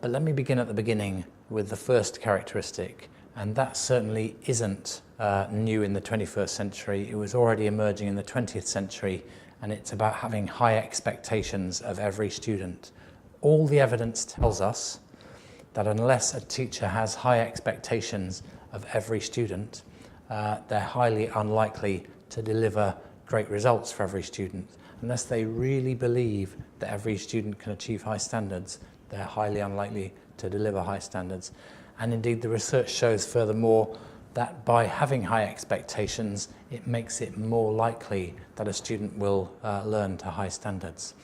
But let me begin at the beginning with the first characteristic, and that certainly isn't new in the 21st century. It was already emerging in the 20th century, and it's about having high expectations of every student. All the evidence tells us that unless a teacher has high expectations of every student, they're highly unlikely to deliver great results for every student. Unless they really believe that every student can achieve high standards, they're highly unlikely to deliver high standards. And indeed, the research shows furthermore that by having high expectations, it makes it more likely that a student will learn to high standards.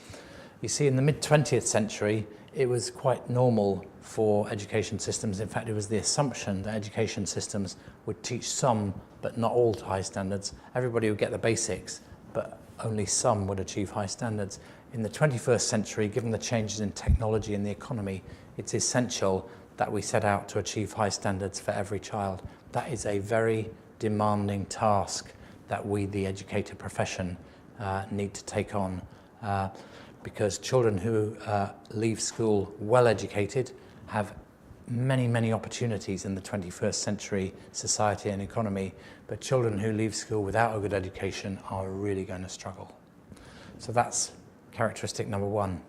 You see, in the mid-20th century, it was quite normal for education systems. In fact, it was the assumption that education systems would teach some, but not all, to high standards. Everybody would get the basics, but only some would achieve high standards. In the 21st century, given the changes in technology and the economy, it's essential that we set out to achieve high standards for every child. That is a very demanding task that we, the educator profession, need to take on, because children who leave school well educated have many, many opportunities in the 21st century society and economy, but children who leave school without a good education are really going to struggle. So that's characteristic number one.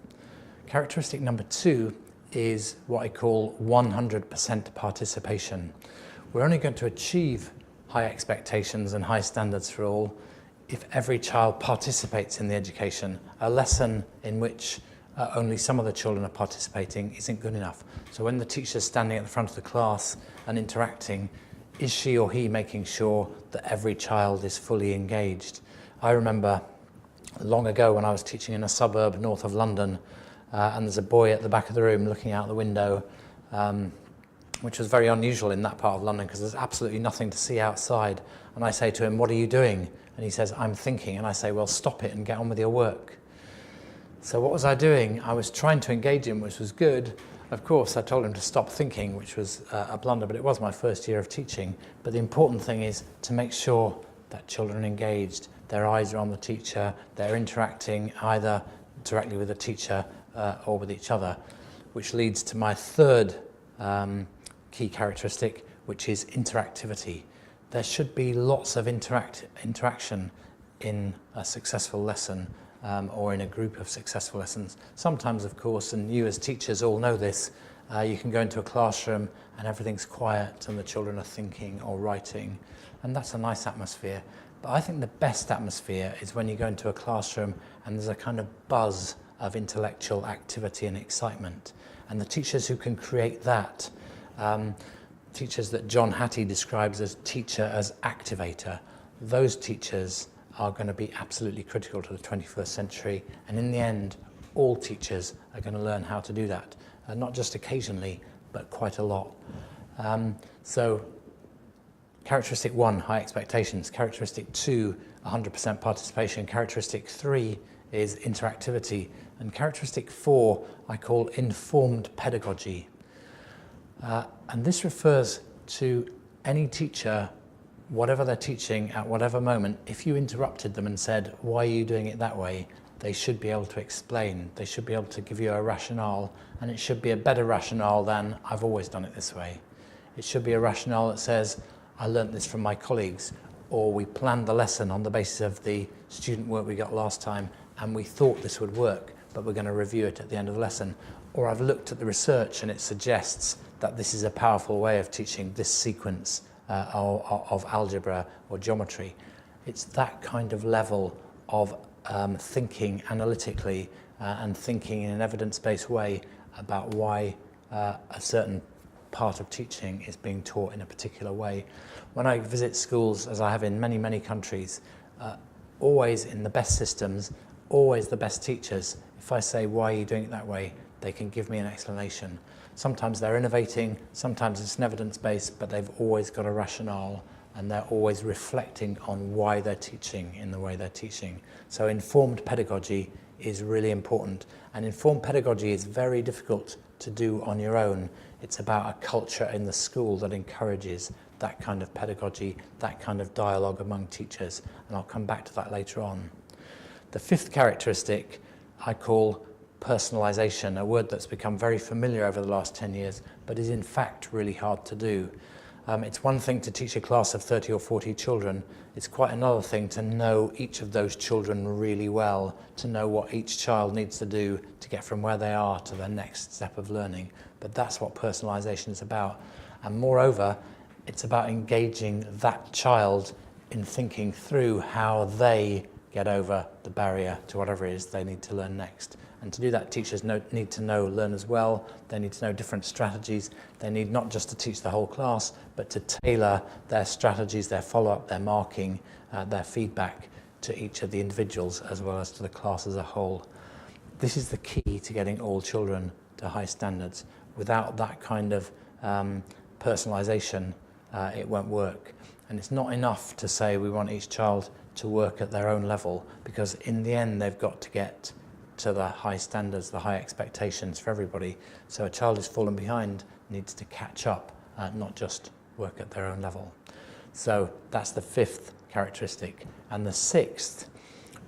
Characteristic number two is what I call 100% participation. We're only going to achieve high expectations and high standards for all if every child participates in the education. A lesson in which only some of the children are participating isn't good enough. So when the teacher's standing at the front of the class and interacting, is she or he making sure that every child is fully engaged? I remember long ago when I was teaching in a suburb north of London, and there's a boy at the back of the room looking out the window, which was very unusual in that part of London because there's absolutely nothing to see outside. And I say to him, "What are you doing?" And he says, "I'm thinking." And I say, "Well, stop it and get on with your work." So what was I doing? I was trying to engage him, which was good. Of course, I told him to stop thinking, which was a blunder, but it was my first year of teaching. But the important thing is to make sure that children are engaged, their eyes are on the teacher, they're interacting either directly with the teacher or with each other, which leads to my third key characteristic, which is interactivity. There should be lots of interaction in a successful lesson or in a group of successful lessons. Sometimes, of course, and you as teachers all know this, you can go into a classroom and everything's quiet and the children are thinking or writing, and that's a nice atmosphere. But I think the best atmosphere is when you go into a classroom and there's a kind of buzz of intellectual activity and excitement. And the teachers who can create that, teachers that John Hattie describes as teacher as activator, those teachers are going to be absolutely critical to the 21st century. And in the end, all teachers are going to learn how to do that. Not just occasionally, but quite a lot. So characteristic one, high expectations. Characteristic two, 100% participation. Characteristic three is interactivity. And characteristic four, I call informed pedagogy. And this refers to any teacher, whatever they're teaching at whatever moment, if you interrupted them and said, "Why are you doing it that way?" they should be able to explain. They should be able to give you a rationale, and it should be a better rationale than "I've always done it this way." It should be a rationale that says, "I learnt this from my colleagues," or "We planned the lesson on the basis of the student work we got last time, and we thought this would work, but we're going to review it at the end of the lesson." Or "I've looked at the research and it suggests that this is a powerful way of teaching this sequence of algebra or geometry." It's that kind of level of thinking analytically and thinking in an evidence-based way about why a certain part of teaching is being taught in a particular way. When I visit schools, as I have in many, many countries, always in the best systems, always the best teachers, if I say, "Why are you doing it that way?" they can give me an explanation. Sometimes they're innovating, sometimes it's an evidence-based, but they've always got a rationale and they're always reflecting on why they're teaching in the way they're teaching. So informed pedagogy is really important. And informed pedagogy is very difficult to do on your own. It's about a culture in the school that encourages that kind of pedagogy, that kind of dialogue among teachers. And I'll come back to that later on. The fifth characteristic I call personalisation, a word that's become very familiar over the last 10 years, but is in fact really hard to do. It's one thing to teach a class of 30 or 40 children. It's quite another thing to know each of those children really well, to know what each child needs to do to get from where they are to their next step of learning. But that's what personalisation is about. And moreover, it's about engaging that child in thinking through how they get over the barrier to whatever it is they need to learn next. And to do that, teachers need to know learners well. They need to know different strategies. They need not just to teach the whole class, but to tailor their strategies, their follow-up, their marking, their feedback to each of the individuals as well as to the class as a whole. This is the key to getting all children to high standards. Without that kind of personalisation, it won't work. And it's not enough to say we want each child to work at their own level, because in the end they've got to get to the high standards, the high expectations for everybody. So a child who's fallen behind needs to catch up, not just work at their own level. So that's the fifth characteristic. And the sixth,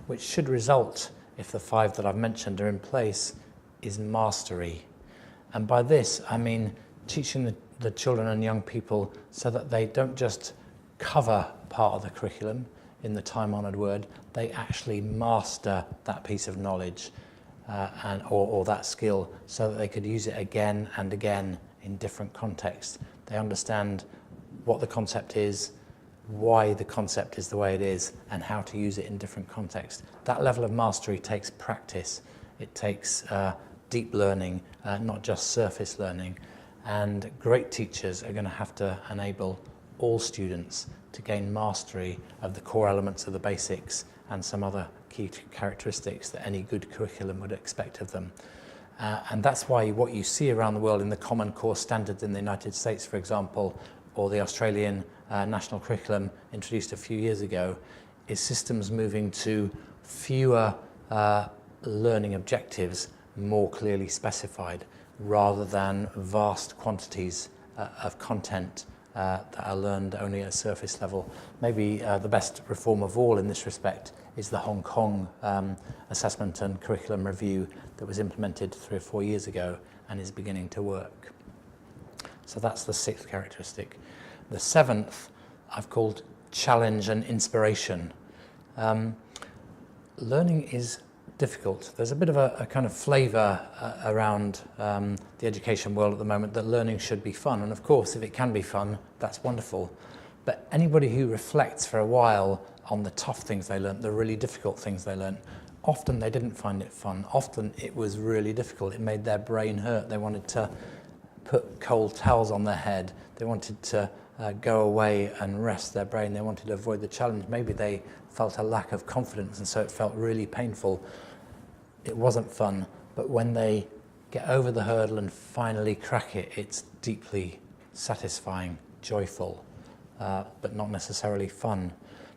which should result if the five that I've mentioned are in place, is mastery. And by this I mean teaching the children and young people so that they don't just cover part of the curriculum in the time-honoured word, they actually master that piece of knowledge or that skill so that they could use it again and again in different contexts. They understand what the concept is, why the concept is the way it is, and how to use it in different contexts. That level of mastery takes practice. It takes deep learning, not just surface learning. And great teachers are going to have to enable all students to gain mastery of the core elements of the basics and some other key characteristics that any good curriculum would expect of them. And that's why what you see around the world in the Common Core Standards in the United States, for example, or the Australian national curriculum introduced a few years ago, is systems moving to fewer learning objectives, more clearly specified, rather than vast quantities of content that are learned only at a surface level. Maybe the best reform of all in this respect is the Hong Kong assessment and curriculum review that was implemented 3 or 4 years ago and is beginning to work. So that's the sixth characteristic. The seventh I've called challenge and inspiration. Learning is difficult. There's a bit of a kind of flavour around the education world at the moment that learning should be fun. And of course, if it can be fun, that's wonderful. But anybody who reflects for a while on the tough things they learnt, the really difficult things they learnt, often they didn't find it fun. Often it was really difficult. It made their brain hurt. They wanted to put cold towels on their head. They wanted to go away and rest their brain. They wanted to avoid the challenge. Maybe they felt a lack of confidence, and so it felt really painful. It wasn't fun, but when they get over the hurdle and finally crack it, it's deeply satisfying, joyful, but not necessarily fun.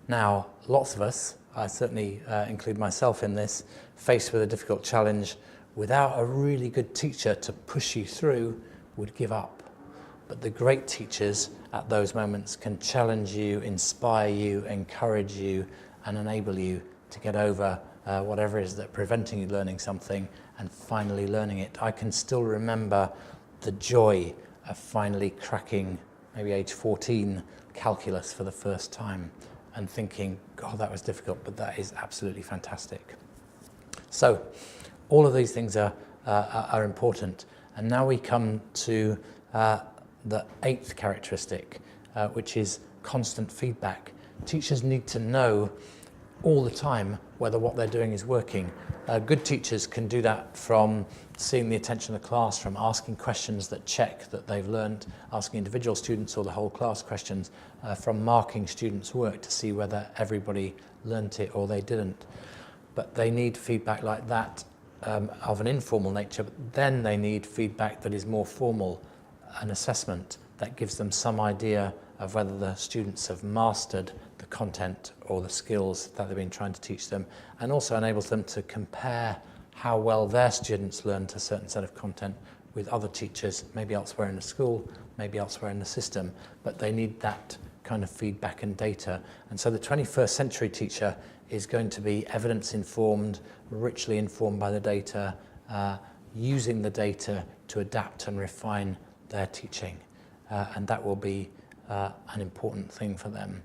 Now, lots of us, I certainly include myself in this, faced with a difficult challenge, without a really good teacher to push you through, would give up. But the great teachers at those moments can challenge you, inspire you, encourage you, and enable you to get over whatever it is that's preventing you learning something and finally learning it. I can still remember the joy of finally cracking, maybe age 14, calculus for the first time and thinking, God, that was difficult, but that is absolutely fantastic. So all of these things are important. And now we come to the eighth characteristic, which is constant feedback. Teachers need to know all the time whether what they're doing is working. Good teachers can do that from seeing the attention of the class, from asking questions that check that they've learned, asking individual students or the whole class questions, from marking students' work to see whether everybody learnt it or they didn't. But they need feedback like that of an informal nature, but then they need feedback that is more formal, an assessment that gives them some idea of whether the students have mastered the content or the skills that they've been trying to teach them, and also enables them to compare how well their students learned a certain set of content with other teachers, maybe elsewhere in the school, maybe elsewhere in the system, but they need that kind of feedback and data. And so the 21st century teacher is going to be evidence-informed, richly informed by the data, using the data to adapt and refine their teaching. And that will be an important thing for them.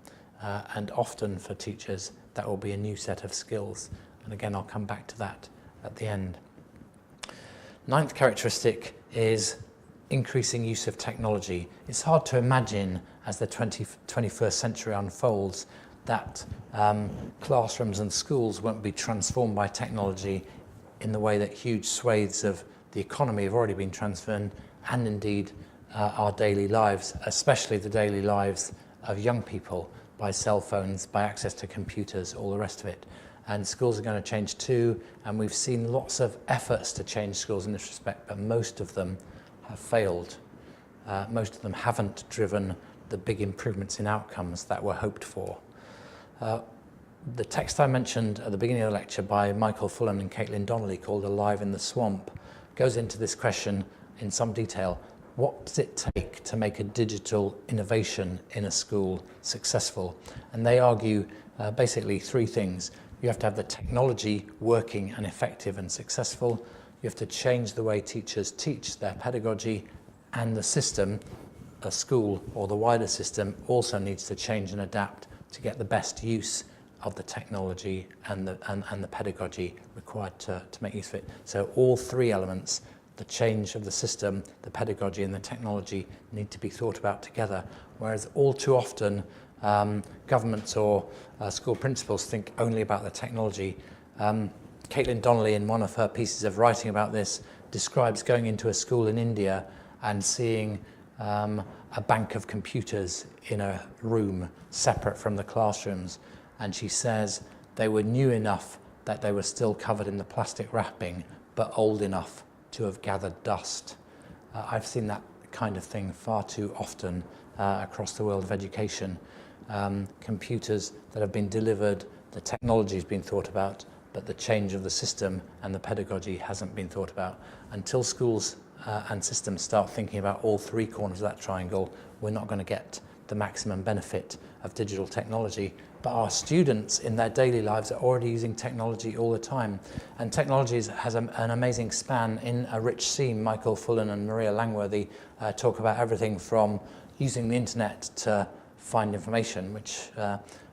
And often for teachers, that will be a new set of skills. And again, I'll come back to that at the end. Ninth characteristic is increasing use of technology. It's hard to imagine as the 21st century unfolds that classrooms and schools won't be transformed by technology in the way that huge swathes of the economy have already been transformed, and indeed our daily lives, especially the daily lives of young people, by cell phones, by access to computers, all the rest of it. And schools are going to change too, and we've seen lots of efforts to change schools in this respect, but most of them have failed. Most of them haven't driven the big improvements in outcomes that were hoped for. The text I mentioned at the beginning of the lecture by Michael Fullan and Caitlin Donnelly, called Alive in the Swamp, goes into this question in some detail. What does it take to make a digital innovation in a school successful? And they argue basically three things. You have to have the technology working and effective and successful. You have to change the way teachers teach their pedagogy, and the system, a school or the wider system, also needs to change and adapt to get the best use of the technology and the pedagogy required to make use of it. So all three elements, the change of the system, the pedagogy and the technology, need to be thought about together, whereas all too often governments or school principals think only about the technology. Caitlin Donnelly, in one of her pieces of writing about this, describes going into a school in India and seeing a bank of computers in a room separate from the classrooms. And she says they were new enough that they were still covered in the plastic wrapping, but old enough to have gathered dust. I've seen that kind of thing far too often across the world of education. Computers that have been delivered, the technology has been thought about, but the change of the system and the pedagogy hasn't been thought about. Until schools and systems start thinking about all three corners of that triangle, we're not going to get the maximum benefit of digital technology. But our students in their daily lives are already using technology all the time. And technology has an amazing span. In A Rich Seam, Michael Fullan and Maria Langworthy talk about everything from using the internet to find information, which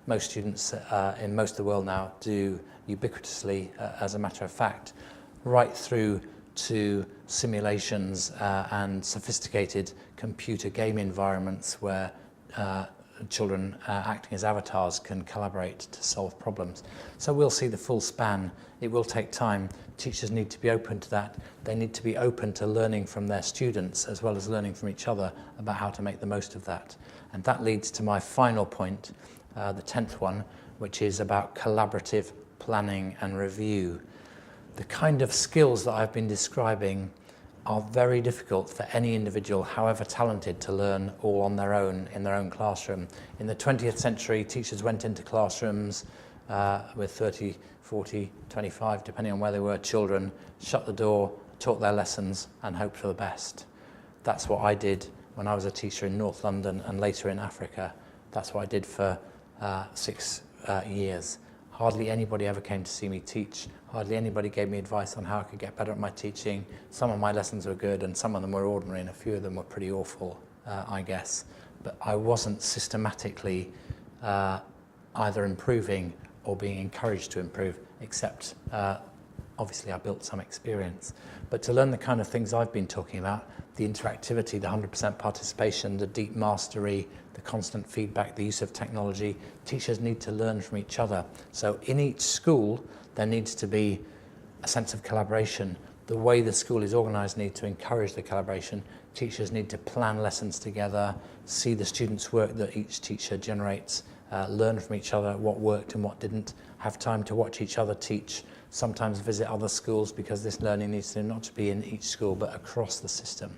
most students in most of the world now do ubiquitously as a matter of fact, right through to simulations and sophisticated computer game environments where children acting as avatars can collaborate to solve problems. So we'll see the full span. It will take time. Teachers need to be open to that. They need to be open to learning from their students as well as learning from each other about how to make the most of that. And that leads to my final point, the 10th one, which is about collaborative planning and review. The kind of skills that I've been describing are very difficult for any individual, however talented, to learn all on their own in their own classroom. In the 20th century, teachers went into classrooms with 30, 40, 25, depending on where they were, children, shut the door, taught their lessons and hoped for the best. That's what I did when I was a teacher in North London and later in Africa. That's what I did for 6 years. Hardly anybody ever came to see me teach. Hardly anybody gave me advice on how I could get better at my teaching. Some of my lessons were good and some of them were ordinary and a few of them were pretty awful, I guess. But I wasn't systematically either improving or being encouraged to improve, except obviously I built some experience. But to learn the kind of things I've been talking about, the interactivity, the 100% participation, the deep mastery, the constant feedback, the use of technology, teachers need to learn from each other. So in each school, there needs to be a sense of collaboration. The way the school is organised needs to encourage the collaboration. Teachers need to plan lessons together, see the students' work that each teacher generates, learn from each other what worked and what didn't, have time to watch each other teach, sometimes visit other schools, because this learning needs to not to be in each school but across the system.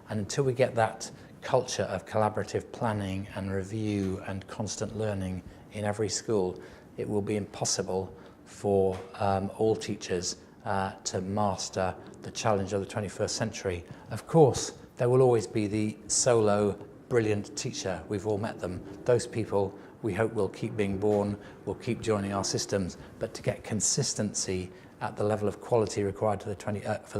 And until we get that culture of collaborative planning and review and constant learning in every school, it will be impossible for all teachers to master the challenge of the 21st century. Of course, there will always be the solo, brilliant teacher. We've all met them. Those people we hope will keep being born, will keep joining our systems. But to get consistency at the level of quality required for the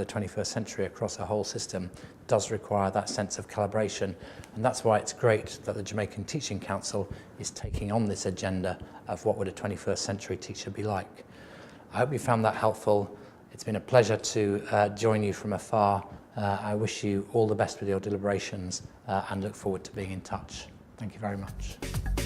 21st century across a whole system does require that sense of calibration. And that's why it's great that the Jamaican Teaching Council is taking on this agenda of what would a 21st century teacher be like. I hope you found that helpful. It's been a pleasure to join you from afar. I wish you all the best with your deliberations and look forward to being in touch. Thank you very much.